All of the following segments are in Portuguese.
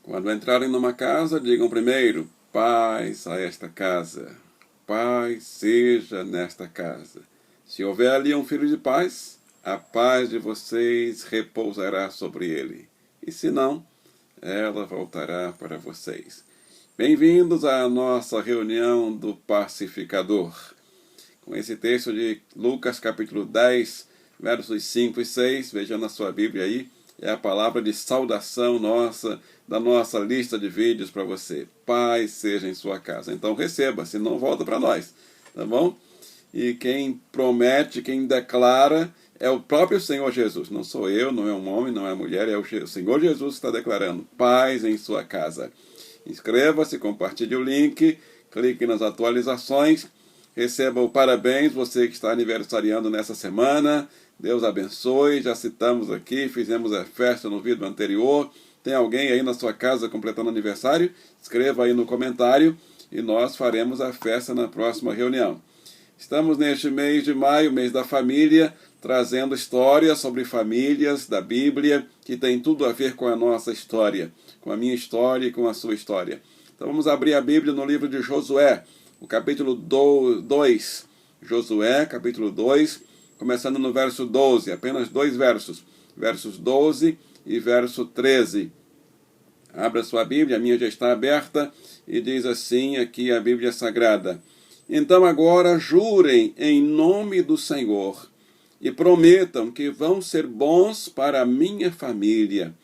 Quando entrarem numa casa, digam primeiro: paz a esta casa. Paz seja nesta casa. Se houver ali um filho de paz, a paz de vocês repousará sobre ele. E se não, ela voltará para vocês. Bem-vindos à nossa reunião do pacificador. Com esse texto de Lucas capítulo 10, versos 5 e 6, veja na sua Bíblia aí, é a palavra de saudação nossa, da nossa lista de vídeos para você. Paz seja em sua casa. Então receba, senão volta para nós, tá bom? E quem promete, quem declara, é o próprio Senhor Jesus. Não sou eu, não é um homem, não é uma mulher, é o Senhor Jesus que está declarando paz em sua casa. Inscreva-se, compartilhe o link, clique nas atualizações, receba o parabéns, você que está aniversariando nessa semana. Deus abençoe, já citamos aqui, fizemos a festa no vídeo anterior. Tem alguém aí na sua casa completando aniversário? Escreva aí no comentário e nós faremos a festa na próxima reunião. Estamos neste mês de maio, mês da família, trazendo histórias sobre famílias da Bíblia, que tem tudo a ver com a nossa história, com a minha história e com a sua história. Então vamos abrir a Bíblia no livro de Josué, o capítulo 2. Josué, capítulo 2, começando no verso 12, apenas 2 versos, versos 12 e verso 13. Abra sua Bíblia, a minha já está aberta, e diz assim aqui a Bíblia Sagrada: Então agora jurem em nome do Senhor, e prometam que vão ser bons para a minha família,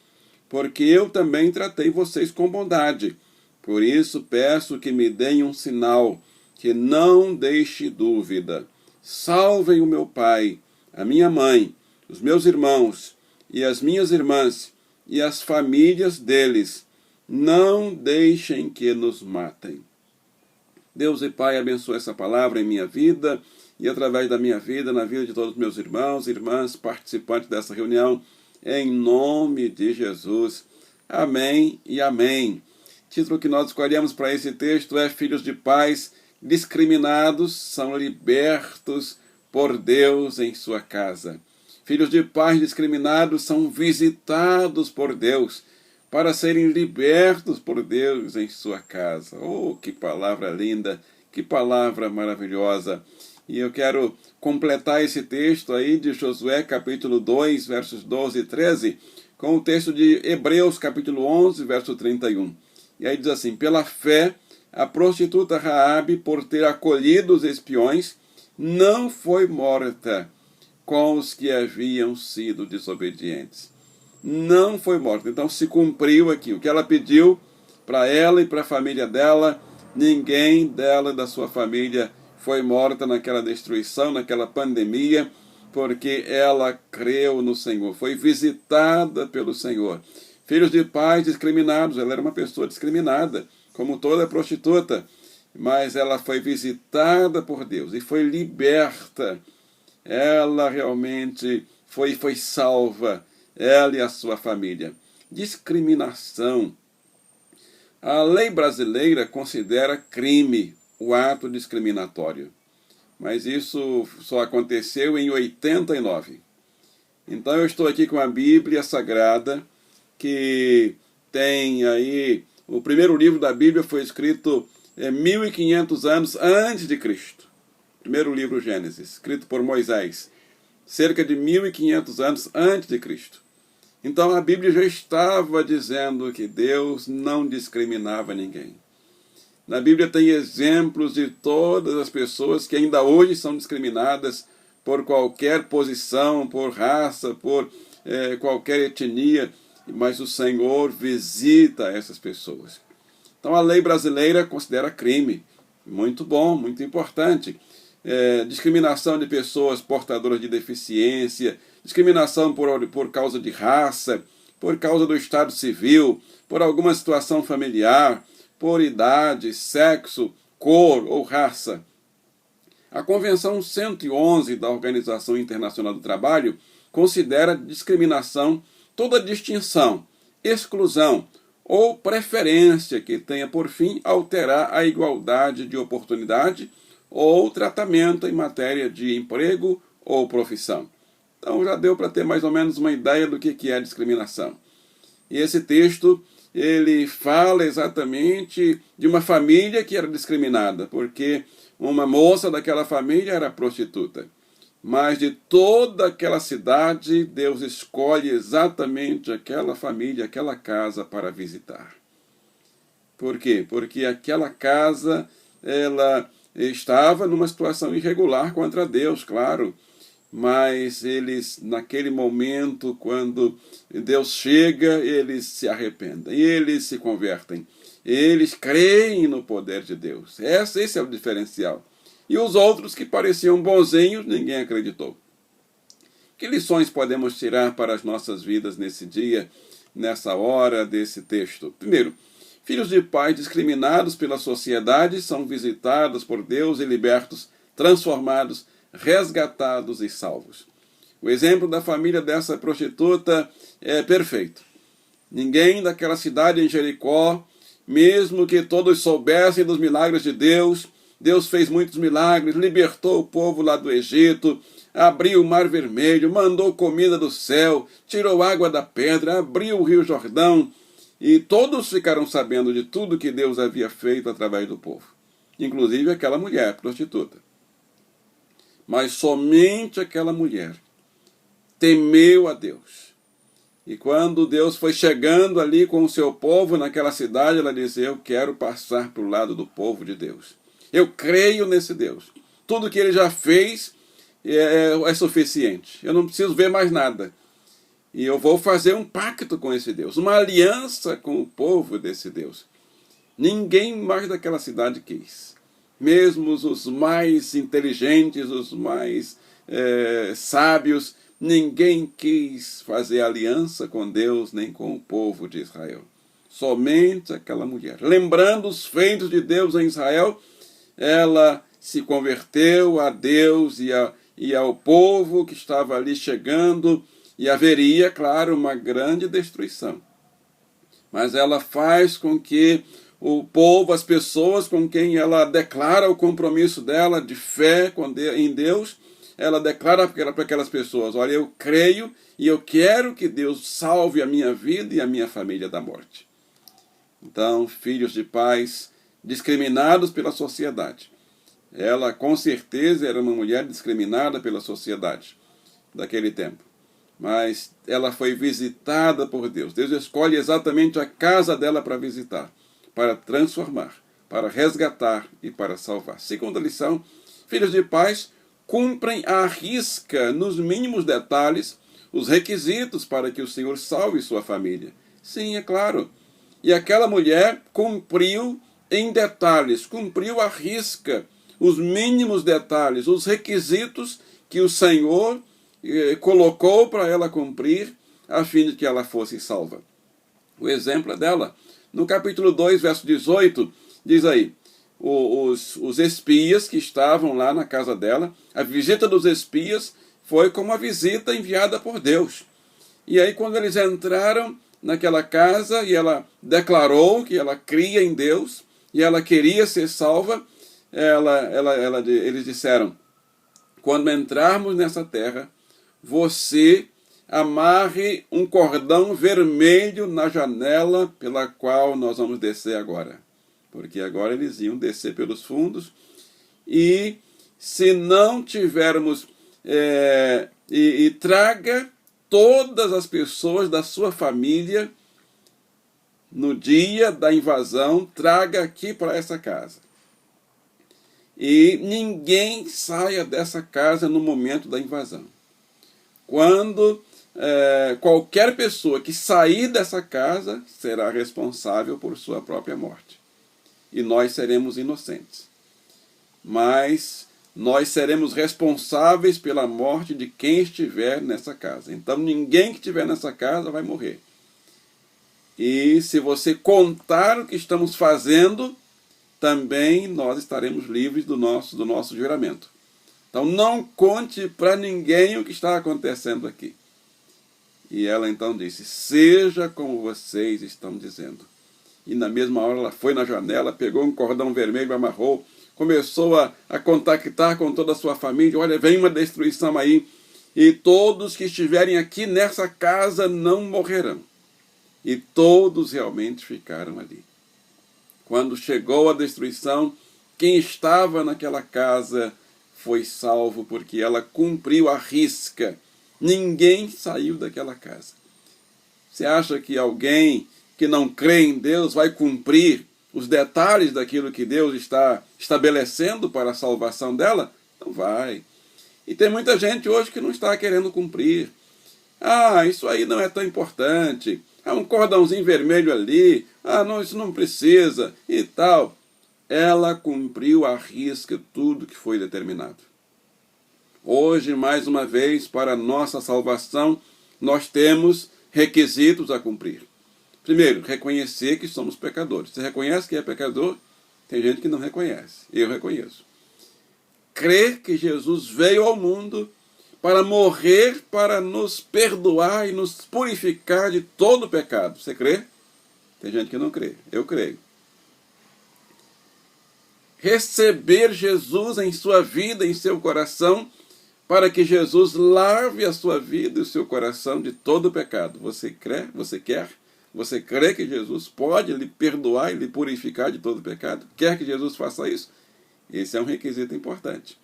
porque eu também tratei vocês com bondade. Por isso peço que me deem um sinal, que não deixe dúvida. Salvem o meu pai, a minha mãe, os meus irmãos e as minhas irmãs e as famílias deles. Não deixem que nos matem. Deus e Pai, abençoe essa palavra em minha vida e através da minha vida, na vida de todos os meus irmãos e irmãs participantes dessa reunião, em nome de Jesus. Amém e amém. O título que nós escolhemos para esse texto é: Filhos de pais discriminados são libertos por Deus em sua casa. Filhos de pais discriminados são visitados por Deus para serem libertos por Deus em sua casa. Oh, que palavra linda, que palavra maravilhosa. E eu quero completar esse texto aí de Josué, capítulo 2, versos 12 e 13, com o texto de Hebreus, capítulo 11, verso 31. E aí diz assim: Pela fé, a prostituta Raabe, por ter acolhido os espiões, não foi morta com os que haviam sido desobedientes. Não foi morta. Então se cumpriu aqui o que ela pediu para ela e para a família dela. Ninguém dela e da sua família foi morta naquela destruição, naquela pandemia, porque ela creu no Senhor, foi visitada pelo Senhor. Filhos de pais discriminados, ela era uma pessoa discriminada, como toda prostituta, mas ela foi visitada por Deus e foi liberta. Ela realmente foi salva, ela e a sua família. Discriminação. A lei brasileira considera crime o ato discriminatório, mas isso só aconteceu em 89. Então eu estou aqui com a Bíblia Sagrada, que tem aí, o primeiro livro da Bíblia foi escrito 1500 anos antes de Cristo. Primeiro livro, Gênesis, escrito por Moisés, cerca de 1500 anos antes de Cristo. Então a Bíblia já estava dizendo que Deus não discriminava ninguém. Na Bíblia tem exemplos de todas as pessoas que ainda hoje são discriminadas por qualquer posição, por raça, por qualquer etnia, mas o Senhor visita essas pessoas. Então a lei brasileira considera crime. Muito bom, muito importante. Discriminação de pessoas portadoras de deficiência, discriminação por causa de raça, por causa do estado civil, por alguma situação familiar, por idade, sexo, cor ou raça. A Convenção 111 da Organização Internacional do Trabalho considera discriminação toda distinção, exclusão ou preferência que tenha por fim alterar a igualdade de oportunidade ou tratamento em matéria de emprego ou profissão. Então já deu para ter mais ou menos uma ideia do que é discriminação. E esse texto ele fala exatamente de uma família que era discriminada, porque uma moça daquela família era prostituta. Mas de toda aquela cidade, Deus escolhe exatamente aquela família, aquela casa para visitar. Por quê? Porque aquela casa, ela estava numa situação irregular contra Deus, claro. Mas eles, naquele momento, quando Deus chega, eles se arrependem, eles se convertem, eles creem no poder de Deus. Esse é o diferencial. E os outros que pareciam bonzinhos, ninguém acreditou. Que lições podemos tirar para as nossas vidas nesse dia, nessa hora desse texto? Primeiro, filhos de pais discriminados pela sociedade são visitados por Deus e libertos, transformados, resgatados e salvos. O exemplo da família dessa prostituta é perfeito. Ninguém daquela cidade em Jericó, mesmo que todos soubessem dos milagres de Deus, Deus fez muitos milagres, libertou o povo lá do Egito, abriu o Mar Vermelho, mandou comida do céu, tirou água da pedra, abriu o Rio Jordão, e todos ficaram sabendo de tudo que Deus havia feito através do povo, inclusive aquela mulher prostituta. Mas somente aquela mulher temeu a Deus. E quando Deus foi chegando ali com o seu povo naquela cidade, ela dizia: eu quero passar para o lado do povo de Deus. Eu creio nesse Deus. Tudo que ele já fez é suficiente. Eu não preciso ver mais nada. E eu vou fazer um pacto com esse Deus, uma aliança com o povo desse Deus. Ninguém mais daquela cidade quis. Mesmo os mais inteligentes, os mais sábios, ninguém quis fazer aliança com Deus nem com o povo de Israel. Somente aquela mulher. Lembrando os feitos de Deus em Israel, ela se converteu a Deus e ao povo que estava ali chegando, e haveria, claro, uma grande destruição. Mas ela faz com que o povo, as pessoas com quem ela declara o compromisso dela de fé em Deus, ela declara para aquelas pessoas: olha, eu creio e eu quero que Deus salve a minha vida e a minha família da morte. Então, filhos de pais discriminados pela sociedade. Ela, com certeza, era uma mulher discriminada pela sociedade daquele tempo. Mas ela foi visitada por Deus. Deus escolhe exatamente a casa dela para visitar, para transformar, para resgatar e para salvar. Segunda lição: filhos de pais cumprem à risca, nos mínimos detalhes, os requisitos para que o Senhor salve sua família. Sim, é claro. E aquela mulher cumpriu em detalhes, cumpriu à risca os mínimos detalhes, os requisitos que o Senhor colocou para ela cumprir, a fim de que ela fosse salva. O exemplo é dela. No capítulo 2, verso 18, diz aí: os espias que estavam lá na casa dela, a visita dos espias foi como uma visita enviada por Deus. E aí, quando eles entraram naquela casa e ela declarou que ela cria em Deus e ela queria ser salva, eles disseram: quando entrarmos nessa terra, você amarre um cordão vermelho na janela pela qual nós vamos descer agora. Porque agora eles iam descer pelos fundos, e se não tivermos, traga todas as pessoas da sua família no dia da invasão, traga aqui para essa casa. E ninguém saia dessa casa no momento da invasão. Quando qualquer pessoa que sair dessa casa será responsável por sua própria morte. E nós seremos inocentes. Mas nós seremos responsáveis pela morte de quem estiver nessa casa. Então ninguém que estiver nessa casa vai morrer. E se você contar o que estamos fazendo, também nós estaremos livres do nosso juramento. Então não conte para ninguém o que está acontecendo aqui. E ela então disse: seja como vocês estão dizendo. E na mesma hora ela foi na janela, pegou um cordão vermelho, amarrou, começou a contactar com toda a sua família: olha, vem uma destruição aí, e todos que estiverem aqui nessa casa não morrerão. E todos realmente ficaram ali. Quando chegou a destruição, quem estava naquela casa foi salvo, porque ela cumpriu à risca. Ninguém saiu daquela casa. Você acha que alguém que não crê em Deus vai cumprir os detalhes daquilo que Deus está estabelecendo para a salvação dela? Não vai. E tem muita gente hoje que não está querendo cumprir. Ah, isso aí não é tão importante. Há um cordãozinho vermelho ali. Ah, não, isso não precisa e tal. Ela cumpriu à risca tudo que foi determinado. Hoje, mais uma vez, para a nossa salvação, nós temos requisitos a cumprir. Primeiro, reconhecer que somos pecadores. Você reconhece que é pecador? Tem gente que não reconhece. Eu reconheço. Crer que Jesus veio ao mundo para morrer, para nos perdoar e nos purificar de todo pecado. Você crê? Tem gente que não crê. Eu creio. Receber Jesus em sua vida, em seu coração, para que Jesus lave a sua vida e o seu coração de todo pecado. Você crê? Você quer? Você crê que Jesus pode lhe perdoar e lhe purificar de todo pecado? Quer que Jesus faça isso? Esse é um requisito importante.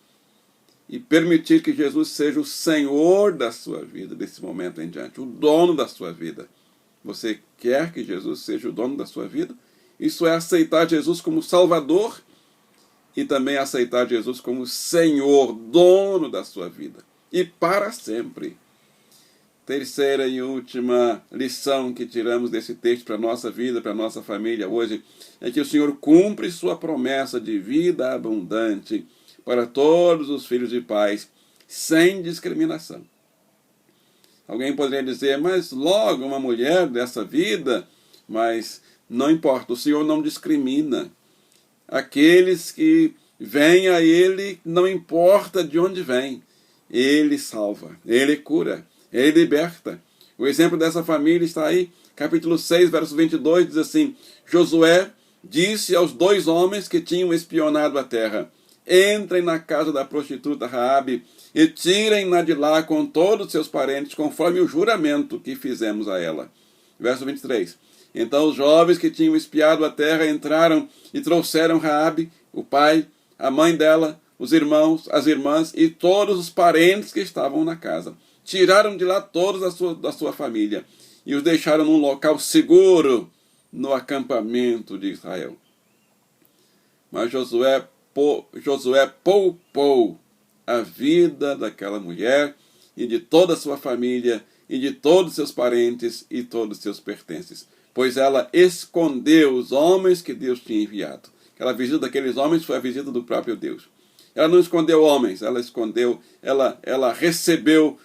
E permitir que Jesus seja o Senhor da sua vida, desse momento em diante, o dono da sua vida. Você quer que Jesus seja o dono da sua vida? Isso é aceitar Jesus como Salvador e também aceitar Jesus como Senhor, dono da sua vida. E para sempre. Terceira e última lição que tiramos desse texto para a nossa vida, para a nossa família hoje, é que o Senhor cumpre sua promessa de vida abundante para todos os filhos de pais, sem discriminação. Alguém poderia dizer, mas logo uma mulher dessa vida, mas não importa, o Senhor não discrimina. Aqueles que vêm a Ele, não importa de onde vêm, Ele salva, Ele cura, Ele liberta. O exemplo dessa família está aí, capítulo 6, verso 22, diz assim, Josué disse aos 2 homens que tinham espionado a terra, entrem na casa da prostituta Raabe e tirem-na de lá com todos os seus parentes, conforme o juramento que fizemos a ela. Verso 23. Então os jovens que tinham espiado a terra entraram e trouxeram Raabe, o pai, a mãe dela, os irmãos, as irmãs e todos os parentes que estavam na casa. Tiraram de lá todos da sua família e os deixaram num local seguro no acampamento de Israel. Mas Josué poupou a vida daquela mulher e de toda a sua família e de todos os seus parentes e todos os seus pertences, pois ela escondeu os homens que Deus tinha enviado. Aquela visita daqueles homens foi a visita do próprio Deus. Ela não escondeu homens, ela recebeu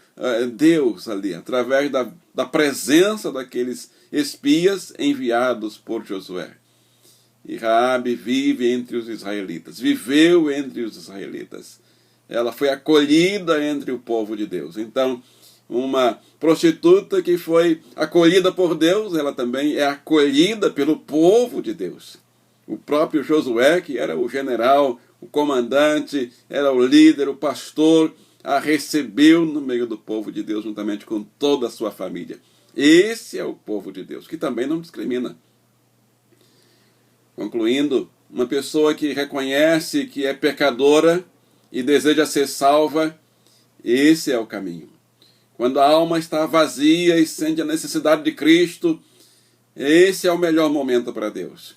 Deus ali, através da presença daqueles espias enviados por Josué. E Raabe vive entre os israelitas, viveu entre os israelitas. Ela foi acolhida entre o povo de Deus. Então, uma prostituta que foi acolhida por Deus, ela também é acolhida pelo povo de Deus. O próprio Josué, que era o general, o comandante, era o líder, o pastor, a recebeu no meio do povo de Deus, juntamente com toda a sua família. Esse é o povo de Deus, que também não discrimina. Concluindo, uma pessoa que reconhece que é pecadora e deseja ser salva, esse é o caminho. Quando a alma está vazia e sente a necessidade de Cristo, esse é o melhor momento para Deus.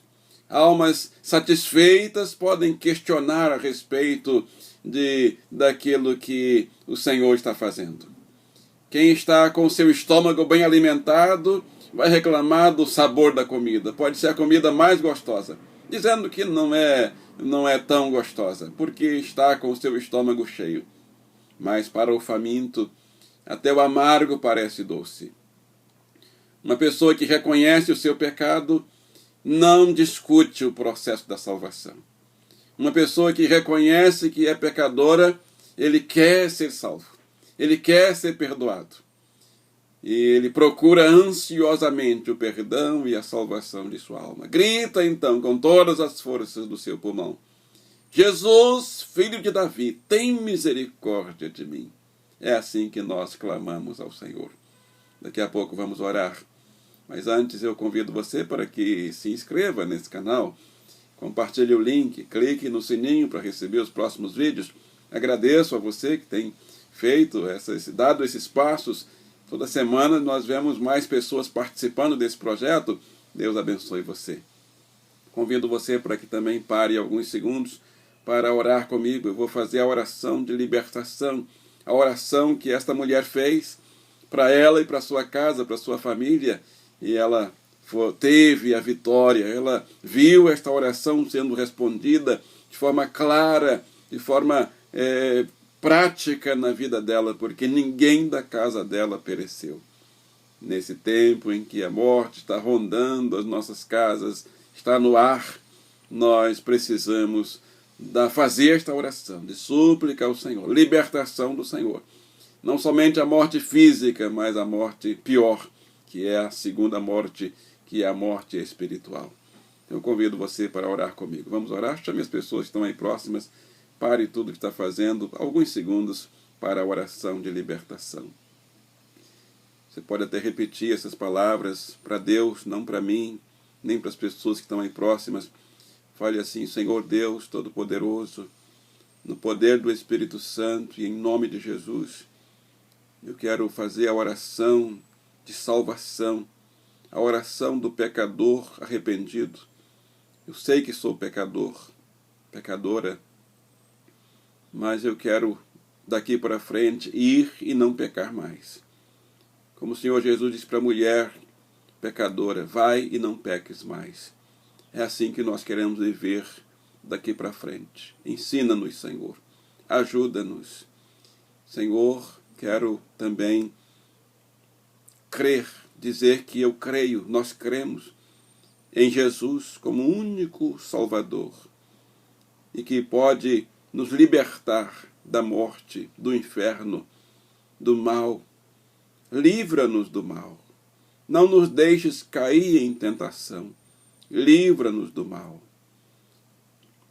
Almas satisfeitas podem questionar a respeito daquilo que o Senhor está fazendo. Quem está com seu estômago bem alimentado vai reclamar do sabor da comida. Pode ser a comida mais gostosa, dizendo que não é tão gostosa, porque está com o seu estômago cheio. Mas para o faminto, até o amargo parece doce. Uma pessoa que reconhece o seu pecado não discute o processo da salvação. Uma pessoa que reconhece que é pecadora, ele quer ser salvo, ele quer ser perdoado. E ele procura ansiosamente o perdão e a salvação de sua alma. Grita então com todas as forças do seu pulmão: Jesus, filho de Davi, tem misericórdia de mim. É assim que nós clamamos ao Senhor. Daqui a pouco vamos orar. Mas antes eu convido você para que se inscreva nesse canal, compartilhe o link, clique no sininho para receber os próximos vídeos. Agradeço a você que tem feito, dado esses passos. Toda semana nós vemos mais pessoas participando desse projeto. Deus abençoe você. Convido você para que também pare alguns segundos para orar comigo. Eu vou fazer a oração de libertação, a oração que esta mulher fez para ela e para sua casa, para sua família, e ela teve a vitória. Ela viu esta oração sendo respondida de forma clara, de forma prática na vida dela, porque ninguém da casa dela pereceu. Nesse tempo em que a morte está rondando as nossas casas, está no ar, nós precisamos fazer esta oração de súplica ao Senhor, libertação do Senhor. Não somente a morte física, mas a morte pior, que é a segunda morte, que é a morte espiritual. Eu convido você para orar comigo. Vamos orar? Chame as pessoas que estão aí próximas. Pare tudo que está fazendo, alguns segundos, para a oração de libertação. Você pode até repetir essas palavras para Deus, não para mim, nem para as pessoas que estão aí próximas. Fale assim: Senhor Deus Todo-Poderoso, no poder do Espírito Santo e em nome de Jesus, eu quero fazer a oração de salvação, a oração do pecador arrependido. Eu sei que sou pecador, pecadora, mas eu quero daqui para frente ir e não pecar mais. Como o Senhor Jesus disse para a mulher pecadora: vai e não peques mais. É assim que nós queremos viver daqui para frente. Ensina-nos, Senhor. Ajuda-nos. Senhor, quero também crer, dizer que eu creio, nós cremos em Jesus como único Salvador e que pode nos libertar da morte, do inferno, do mal. Livra-nos do mal. Não nos deixes cair em tentação. Livra-nos do mal.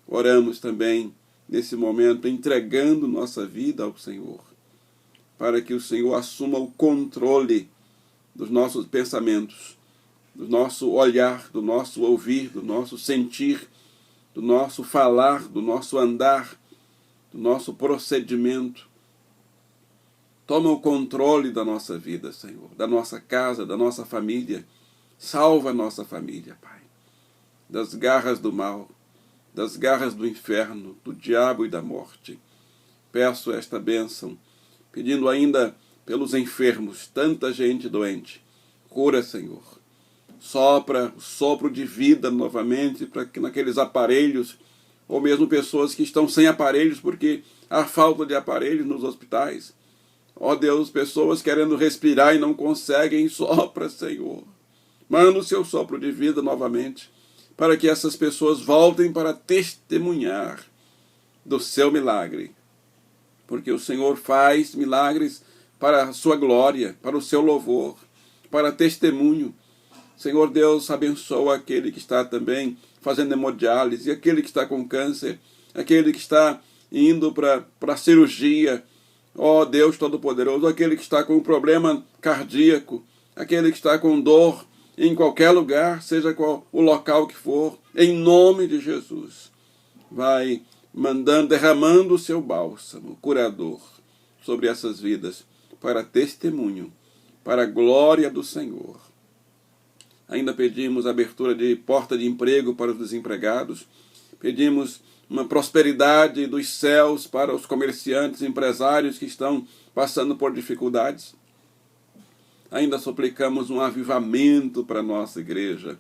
Oramos também, nesse momento, entregando nossa vida ao Senhor, para que o Senhor assuma o controle dos nossos pensamentos, do nosso olhar, do nosso ouvir, do nosso sentir, do nosso falar, do nosso andar, do nosso procedimento. Toma o controle da nossa vida, Senhor, da nossa casa, da nossa família. Salva a nossa família, Pai, das garras do mal, das garras do inferno, do diabo e da morte. Peço esta bênção, pedindo ainda pelos enfermos, tanta gente doente. Cura, Senhor. Sopra o sopro de vida novamente para que naqueles aparelhos, ou mesmo pessoas que estão sem aparelhos, porque há falta de aparelhos nos hospitais. Ó Deus, pessoas querendo respirar e não conseguem, sopra, Senhor. Manda o seu sopro de vida novamente, para que essas pessoas voltem para testemunhar do seu milagre. Porque o Senhor faz milagres para a sua glória, para o seu louvor, para testemunho. Senhor Deus, abençoa aquele que está também fazendo hemodiálise, aquele que está com câncer, aquele que está indo para a cirurgia. Ó Deus Todo-Poderoso, aquele que está com problema cardíaco, aquele que está com dor em qualquer lugar, seja qual o local que for, em nome de Jesus, vai derramando o seu bálsamo curador sobre essas vidas, para testemunho, para a glória do Senhor. Ainda pedimos abertura de porta de emprego para os desempregados, pedimos uma prosperidade dos céus para os comerciantes, empresários que estão passando por dificuldades. Ainda suplicamos um avivamento para a nossa igreja,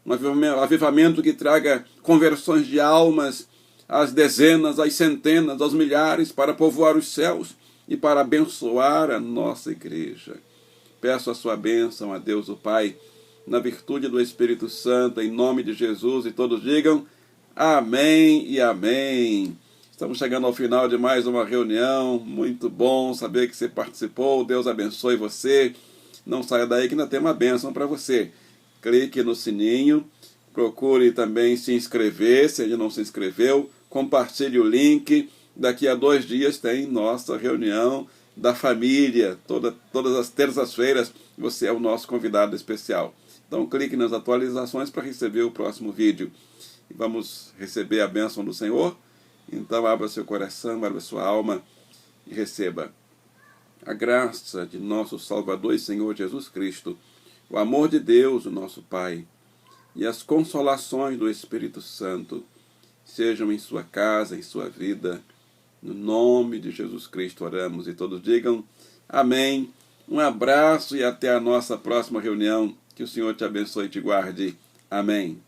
um avivamento que traga conversões de almas às dezenas, às centenas, aos milhares, para povoar os céus e para abençoar a nossa igreja. Peço a sua bênção a Deus o Pai, na virtude do Espírito Santo, em nome de Jesus, e todos digam amém e amém. Estamos chegando ao final de mais uma reunião. Muito bom saber que você participou. Deus abençoe você. Não saia daí que ainda tem uma bênção para você. Clique no sininho. Procure também se inscrever, se ainda não se inscreveu. Compartilhe o link. Daqui a 2 dias tem nossa reunião da família. Todas as terças-feiras você é o nosso convidado especial. Então clique nas atualizações para receber o próximo vídeo. E vamos receber a bênção do Senhor. Então abra seu coração, abra sua alma e receba a graça de nosso Salvador e Senhor Jesus Cristo, o amor de Deus, o nosso Pai, e as consolações do Espírito Santo sejam em sua casa, em sua vida. No nome de Jesus Cristo oramos, e todos digam amém. Um abraço e até a nossa próxima reunião. Que o Senhor te abençoe e te guarde. Amém.